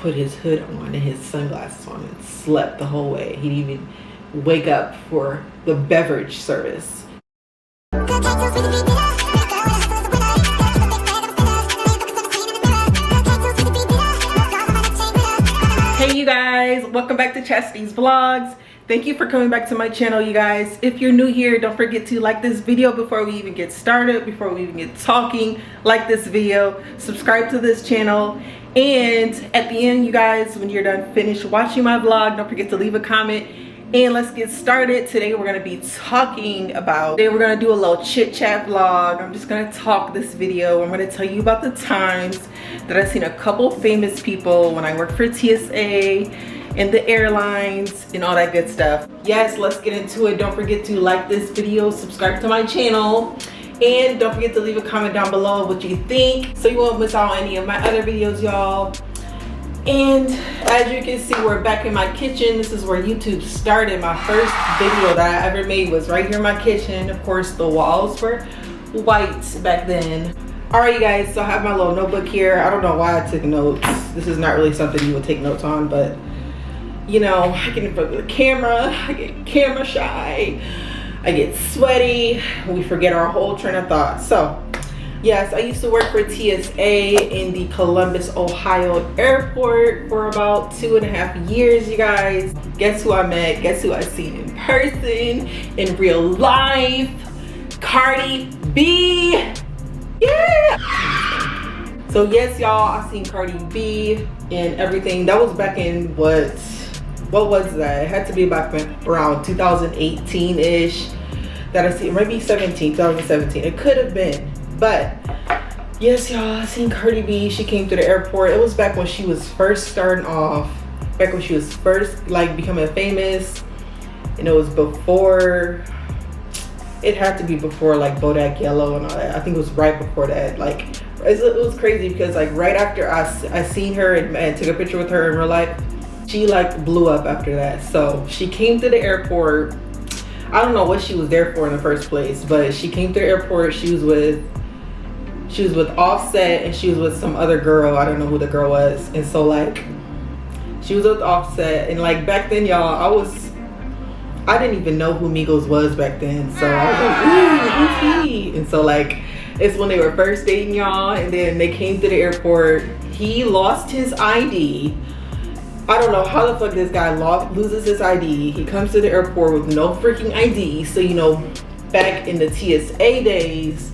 put his hood on and his sunglasses on and slept the whole way. He didn't even wake up for the beverage service. Hey you guys, welcome back to Chastity's Vlogs. Thank you for coming back to my channel, you guys. If you're new here, don't forget to like this video before we even get started, before we even get talking. Like this video, subscribe to this channel, and at the end, you guys, when you're done finished watching my vlog, don't forget to leave a comment. And let's get started. Today we're going to be talking about, today we're going to do a little chit chat vlog. I'm just going to talk this video. I'm going to tell you about the times that I've seen a couple famous people when I worked for TSA and the airlines and all that good stuff. Yes, let's get into it. Don't forget to like this video, subscribe to my channel, and don't forget to leave a comment down below what you think so you won't miss out on any of my other videos, y'all. And as you can see, we're back in my kitchen. This is where YouTube started. My first video that I ever made was right here in my kitchen. Of course, the walls were white back then. All right, you guys, so I have my little notebook here. I don't know why I took notes. This is not really something you would take notes on, but you know, I get in front of the camera, I get camera shy, I get sweaty, we forget our whole train of thought. So yes, I used to work for TSA in the Columbus, Ohio airport for about 2.5 years, you guys. Guess who I met? Guess who I seen in person, in real life? Cardi B. Yeah! So yes, y'all, I seen Cardi B and everything. That was back in what was that? It had to be back around 2018-ish that I see, maybe 2017. It could have been. But yes, y'all, I seen Cardi B. She came to the airport. It was back when she was first starting off, back when she was first like becoming famous, and it was before, it had to be before like Bodak Yellow and all that. I think it was right before that. Like it was crazy because like right after I seen her and took a picture with her in real life, she like blew up after that. So she came to the airport. I don't know what she was there for in the first place, but she came to the airport. She was with Offset and she was with some other girl. I don't know who the girl was. And so like she was with Offset, and like back then, y'all, I didn't even know who Migos was back then. So I was like, ooh, who's he? And so like it's when they were first dating, y'all, and then they came to the airport. He lost his ID. I don't know how the fuck this guy loses his ID. He comes to the airport with no freaking ID. So, you know, back in the TSA days,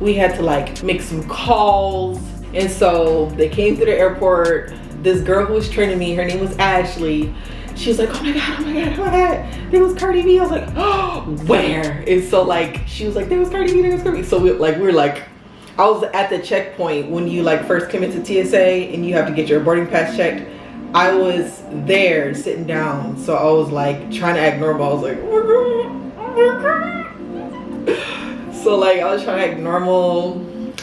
we had to like make some calls. And so they came to the airport. This girl who was training me, her name was Ashley. She was like, oh my God, oh my God, oh my God. There was Cardi B. I was like, oh, where? And so like, she was like, there was Cardi B, there was Cardi B. So we were like, I was at the checkpoint when you like first come into TSA and you have to get your boarding pass checked. I was there sitting down, so I was like trying to act normal. I was like, oh my God. So like I was trying to act normal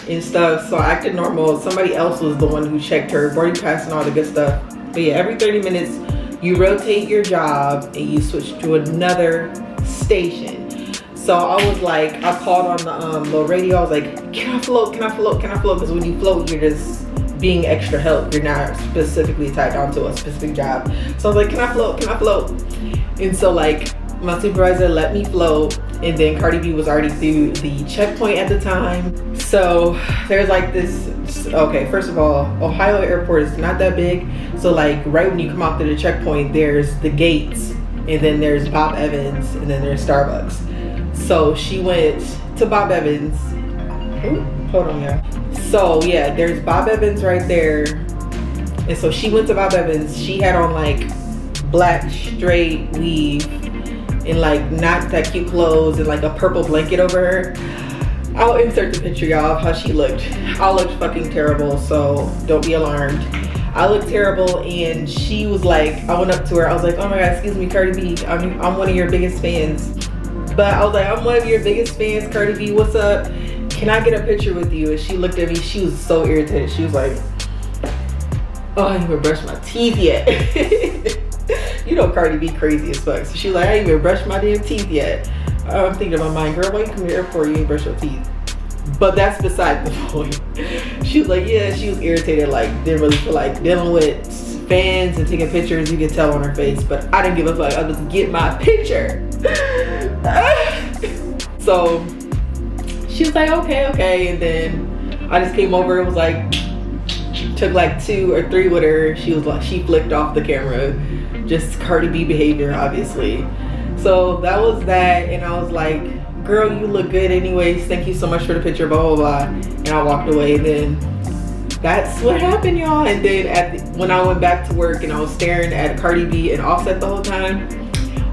and stuff. So I acted normal. Somebody else was the one who checked her boarding pass and all the good stuff. But yeah, every 30 minutes you rotate your job and you switch to another station. So I was like, I called on the radio. I was like, can I float? Can I float? Can I float? Because when you float, you're just being extra help. You're not specifically tied down to a specific job. So I was like, can I float? Can I float? And so like my supervisor let me float, and then Cardi B was already through the checkpoint at the time. So there's like this, okay, first of all, Ohio airport is not that big. So like right when you come out to the checkpoint, there's the gates, and then there's Bob Evans, and then there's Starbucks. So she went to Bob Evans. Ooh, hold on, yeah. So yeah, there's Bob Evans right there. And so she went to Bob Evans. She had on like black straight weave and like not that cute clothes and like a purple blanket over her. I'll insert the picture, y'all, of how she looked. I looked fucking terrible, so don't be alarmed. I looked terrible, and she was like, I went up to her. I was like, oh my God, excuse me, Cardi B. I'm one of your biggest fans. But I was like, I'm one of your biggest fans, Cardi B. What's up? Can I get a picture with you? And she looked at me. She was so irritated. She was like, oh, I didn't even brush my teeth yet. You know Cardi B crazy as fuck. So she was like, I didn't even brush my damn teeth yet. I'm thinking in my mind, girl, why you come to the airport, you ain't brush your teeth? But that's beside the point. She was like, yeah, she was irritated, like didn't really feel like dealing with fans and taking pictures. You could tell on her face, but I didn't give a fuck. I was get my picture. So she was like, okay. And then I just came over. It was like, took like 2 or 3 with her. She was like, she flicked off the camera. Just Cardi B behavior, obviously. So that was that. And I was like, girl, you look good anyways. Thank you so much for the picture, blah, blah, blah. And I walked away. And then that's what happened, y'all. And then when I went back to work and I was staring at Cardi B and Offset the whole time,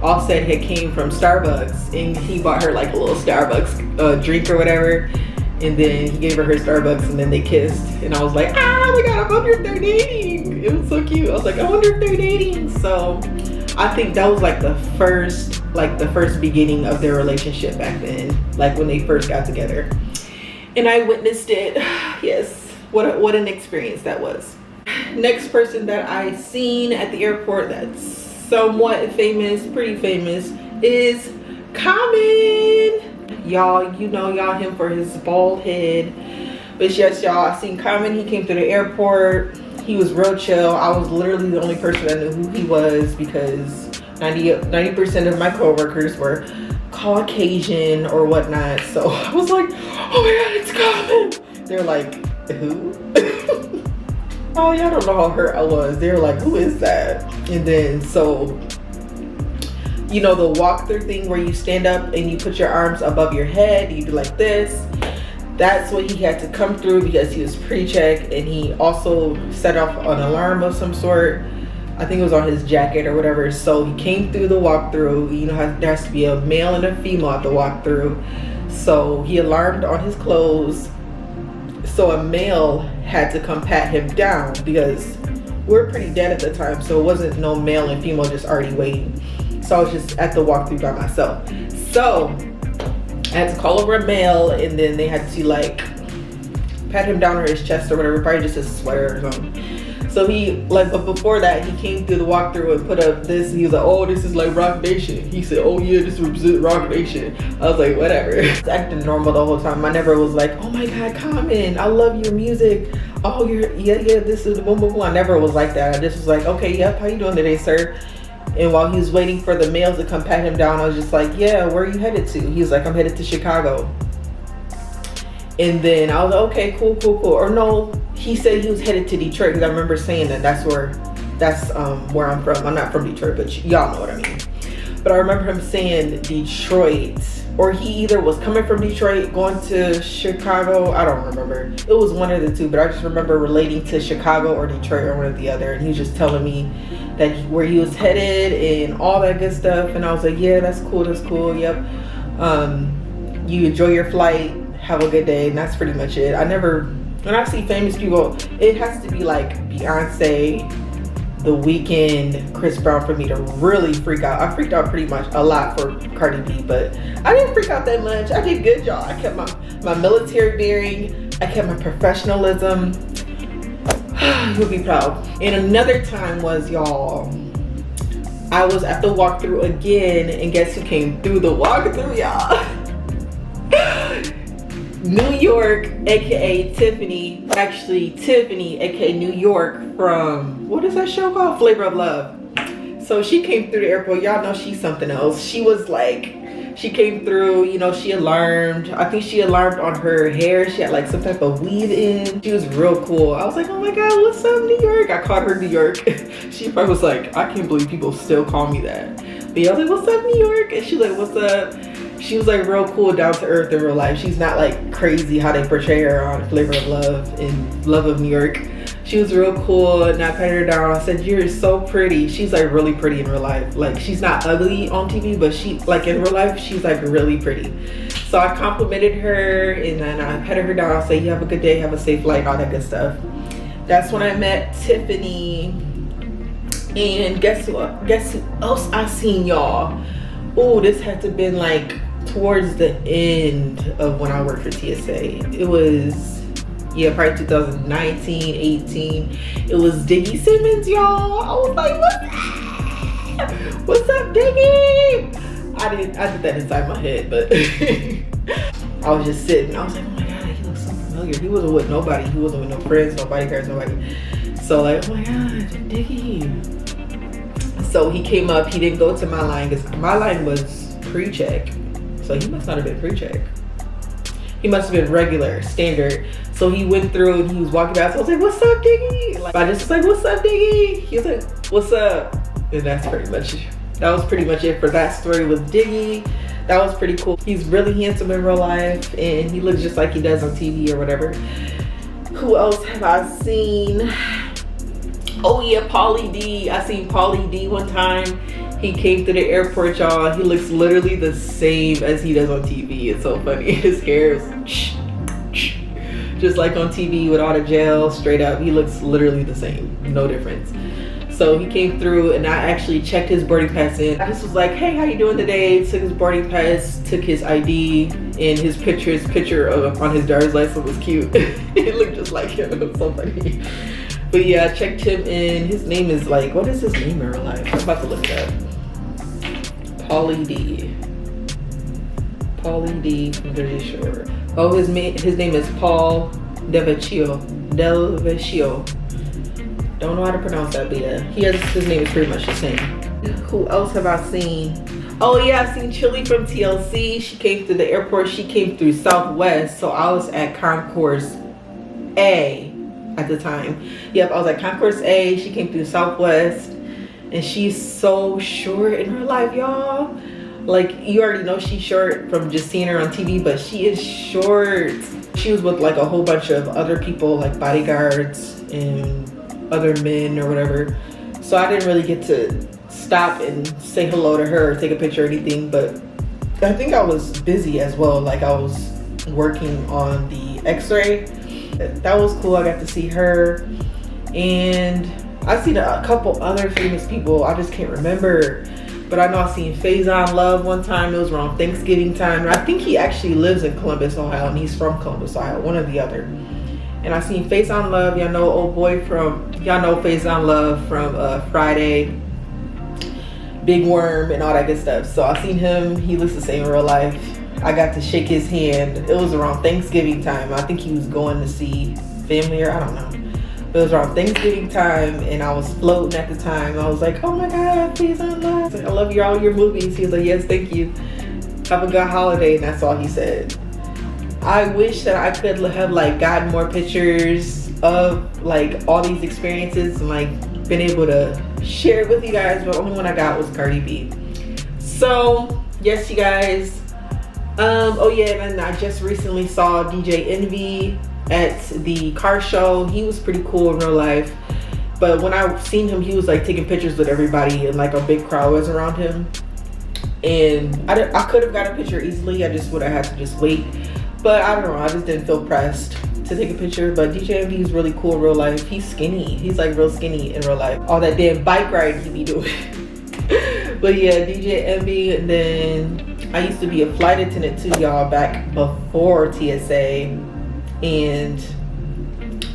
Offset had came from Starbucks and he bought her like a little Starbucks drink or whatever. And then he gave her Starbucks and then they kissed. And I was like, oh my God, I wonder if they're dating. It was so cute. I was like, I wonder if they're dating. So I think that was like the first beginning of their relationship back then. Like when they first got together. And I witnessed it. Yes, what an experience that was. Next person that I seen at the airport that's somewhat famous, pretty famous, is Common. Y'all, you know y'all him for his bald head. But yes, y'all, I seen Common. He came through the airport. He was real chill. I was literally the only person that knew who he was because 90% of my coworkers were Caucasian or whatnot. So I was like, oh my God, it's Common. They're like, who? Oh, y'all don't know how hurt I was. They were like, who is that? And then so, you know, the walkthrough thing where you stand up and you put your arms above your head, you do like this. That's what he had to come through because he was pre-checked, and he also set off an alarm of some sort. I think it was on his jacket or whatever. So he came through the walkthrough. You know, there has to be a male and a female at the walkthrough. So he alarmed on his clothes. So a male had to come pat him down because we were pretty dead at the time. So it wasn't no male and female just already waiting. So I was just at the walkthrough by myself. So I had to call over a male, and then they had to like pat him down on his chest or whatever, probably just his sweater or something. So he like, but before that, he came through the walkthrough and put up this. He was like, oh, this is like Rock Nation. He said, oh yeah, this represents Rock Nation. I was like, whatever. I was acting normal the whole time. I never was like, oh my God, Common, I love your music. Oh, yeah, this is boom, boom, boom. I never was like that. I just was like, okay, yep, how you doing today, sir? And while he was waiting for the males to come pat him down, I was just like, yeah, where are you headed to? He was like, I'm headed to Chicago. And then I was like, okay, cool. Or no, he said he was headed to Detroit because I remember saying that that's where I'm from. I'm not from Detroit, but y'all know what I mean. But I remember him saying Detroit, or he either was coming from Detroit, going to Chicago. I don't remember. It was one of the two, but I just remember relating to Chicago or Detroit or one or the other. And he was just telling me that where he was headed and all that good stuff. And I was like, yeah, that's cool. Yep. You enjoy your flight. Have a good day. And that's pretty much it. When I see famous people, it has to be like Beyonce, The Weeknd, Chris Brown for me to really freak out. I freaked out pretty much a lot for Cardi B, but I didn't freak out that much. I did good, y'all. I kept my military bearing. I kept my professionalism. You'll be proud. And another time was, y'all, I was at the walkthrough again, and guess who came through the walkthrough, y'all? New York, aka Tiffany. Actually, Tiffany, aka New York, from what is that show called? Flavor of Love. So she came through the airport. Y'all know she's something else. She was like, she came through, you know, she alarmed. I think she alarmed on her hair. She had like some type of weave in. She was real cool. I was like, oh my God, what's up, New York? I called her New York. She probably was like, I can't believe people still call me that. But yeah, I was like, what's up, New York? And she was like, what's up? She was like real cool, down to earth in real life. She's not like crazy how they portray her on Flavor of Love and Love of New York. She was real cool, and I patted her down. I said, you're so pretty. She's like really pretty in real life. Like, she's not ugly on TV, but she, like in real life, she's like really pretty. So I complimented her, and then I patted her down. I said, you have a good day, have a safe flight, all that good stuff. That's when I met Tiffany. And guess who else I seen, y'all? Oh, this had to have been like towards the end of when I worked for TSA. It was, yeah, probably 2019, 18. It was Diggy Simmons, y'all. I was like, what's up, Diggy? I did that inside my head, but I was just sitting. I was like, oh my God, he looks so familiar. He wasn't with nobody. He wasn't with no friends, nobody cares, nobody. So like, oh my God, Diggy. So he came up, he didn't go to my line because my line was pre-check. So he must not have been pre-check. He must have been regular, standard. So he went through and he was walking past. I was like, what's up, Diggy? Like, I just was like, what's up, Diggy? He was like, what's up? And that was pretty much it for that story with Diggy. That was pretty cool. He's really handsome in real life and he looks just like he does on TV or whatever. Who else have I seen? Oh yeah, Pauly D. I seen Pauly D one time. He came to the airport, y'all. He looks literally the same as he does on TV. It's so funny. His hair is just like on TV with all the gel, straight up. He looks literally the same, no difference. So he came through and I actually checked his boarding pass in. I just was like, hey, how you doing today? Took his boarding pass, took his ID, and his picture of on his driver's license was cute. It looked just like him. It was so funny. But yeah, I checked him in. His name is like, what is his name in real life? I'm about to look it up. Pauly D. Pauly D from Jersey Shore. Oh, his name is Paul Delvecchio. Don't know how to pronounce that, but yeah, his name is pretty much the same. Who else have I seen? Oh yeah, I've seen Chili from TLC. She came through the airport. She came through Southwest, so I was at Concourse A at the time. Yep, I was at Concourse A. She came through Southwest, and she's so short in her life, y'all. Like, you already know she's short from just seeing her on TV, but she is short. She was with like a whole bunch of other people, like bodyguards and other men or whatever. So I didn't really get to stop and say hello to her or take a picture or anything, but I think I was busy as well. Like, I was working on the x-ray. That was cool. I got to see her, and I've seen a couple other famous people. I just can't remember, but I know I seen Faison Love one time. It was around Thanksgiving time, and I think he actually lives in Columbus, Ohio, and he's from Columbus, Ohio, one or the other. And I seen Faison Love. Y'all know Faison Love from Friday, Big Worm, and all that good stuff. So I seen him. He looks the same in real life. I got to shake his hand. It was around Thanksgiving time. I think he was going to see family, or I don't know. But it was around Thanksgiving time, and I was floating at the time. I was like, oh my God, Faison Love. I love all your movies. He was like, yes, thank you. Have a good holiday. And that's all he said. I wish that I could have like gotten more pictures of like all these experiences and like been able to share it with you guys, but the only one I got was Cardi B. So yes, you guys. Oh yeah, and I just recently saw DJ Envy at the car show. He was pretty cool in real life, but when I seen him, he was like taking pictures with everybody and like a big crowd was around him, and I could have got a picture easily. I just would have had to just wait, but I don't know, I just didn't feel pressed to take a picture. But DJ Envy is really cool in real life. He's skinny. He's like real skinny in real life. All that damn bike ride he be doing. But yeah, DJ Envy. And then I used to be a flight attendant too, y'all, back before TSA. And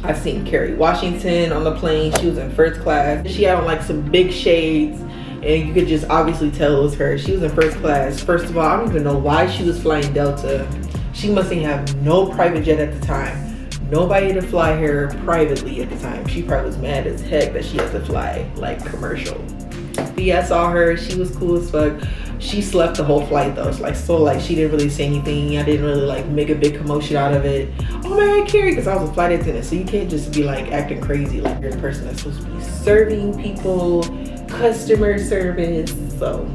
I seen Kerry Washington on the plane. She was in first class. She had on like some big shades, and you could just obviously tell it was her. She was in first class. First of all, I don't even know why she was flying Delta. She mustn't have no private jet at the time. Nobody to fly her privately at the time. She probably was mad as heck that she had to fly like commercial. But yeah, I saw her. She was cool as fuck. She slept the whole flight though. It's like, so like she didn't really say anything. I didn't really like make a big commotion out of it. Oh my God, Carrie, because I was a flight attendant, so you can't just be like acting crazy like you're the person that's supposed to be serving people, customer service. So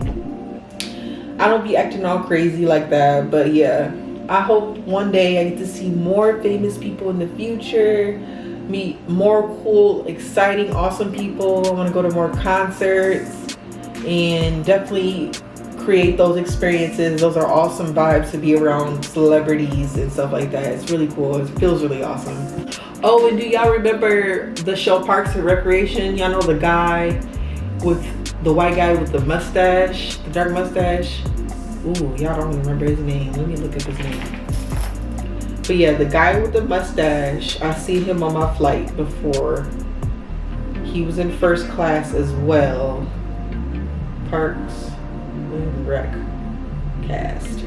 I don't be acting all crazy like that. But yeah, I hope one day I get to see more famous people in the future, meet more cool, exciting, awesome people. I want to go to more concerts and definitely create those experiences. Those are awesome vibes to be around celebrities and stuff like that. It's really cool. It feels really awesome. Oh, and do y'all remember the show Parks and Recreation? Y'all know the guy with the white guy with the mustache, the dark mustache? Ooh, y'all don't remember his name. Let me look up his name. But yeah, the guy with the mustache, I seen him on my flight before. He was in first class as well. Parks and Rec cast.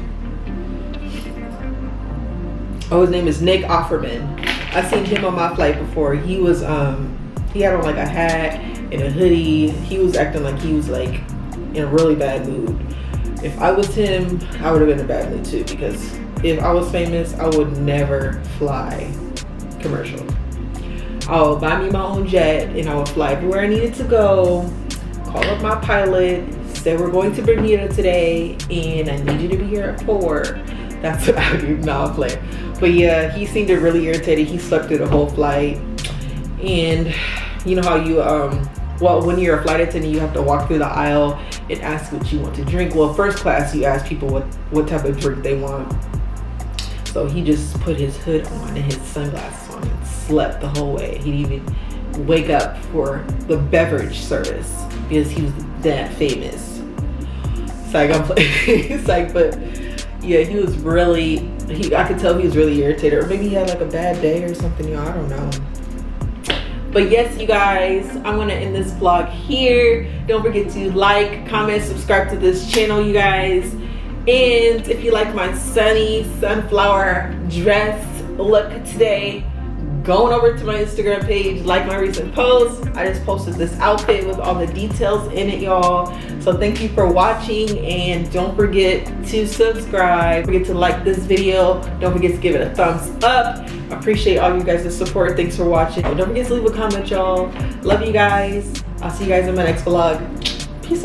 Oh, his name is Nick Offerman. I seen him on my flight before. He was he had on like a hat, and in a hoodie. He was acting like he was like in a really bad mood. If I was him, I would have been in a bad mood too, because if I was famous, I would never fly commercial. I'll buy me my own jet and I would fly everywhere I needed to go, call up my pilot, say we're going to Bermuda today and I need you to be here at 4. That's what I would do. No, I'm playing. But yeah, he seemed really irritated. He slept through the whole flight. And you know how you, well, when you're a flight attendant, you have to walk through the aisle and ask what you want to drink. Well, first class, you ask people what type of drink they want. So he just put his hood on and his sunglasses on and slept the whole way. He didn't even wake up for the beverage service because he was that famous. It's like, I'm playing. It's like, but yeah, he was really, I could tell he was really irritated, or maybe he had like a bad day or something, you know, I don't know. But yes, you guys, I'm gonna end this vlog here. Don't forget to like, comment, subscribe to this channel, you guys. And if you like my sunny sunflower dress look today, going over to my Instagram page, like my recent post. I just posted this outfit with all the details in it, y'all. So thank you for watching, and don't forget to subscribe. Don't forget to like this video. Don't forget to give it a thumbs up. I appreciate all you guys' support. Thanks for watching. Don't forget to leave a comment, y'all. Love you guys. I'll see you guys in my next vlog. Peace out.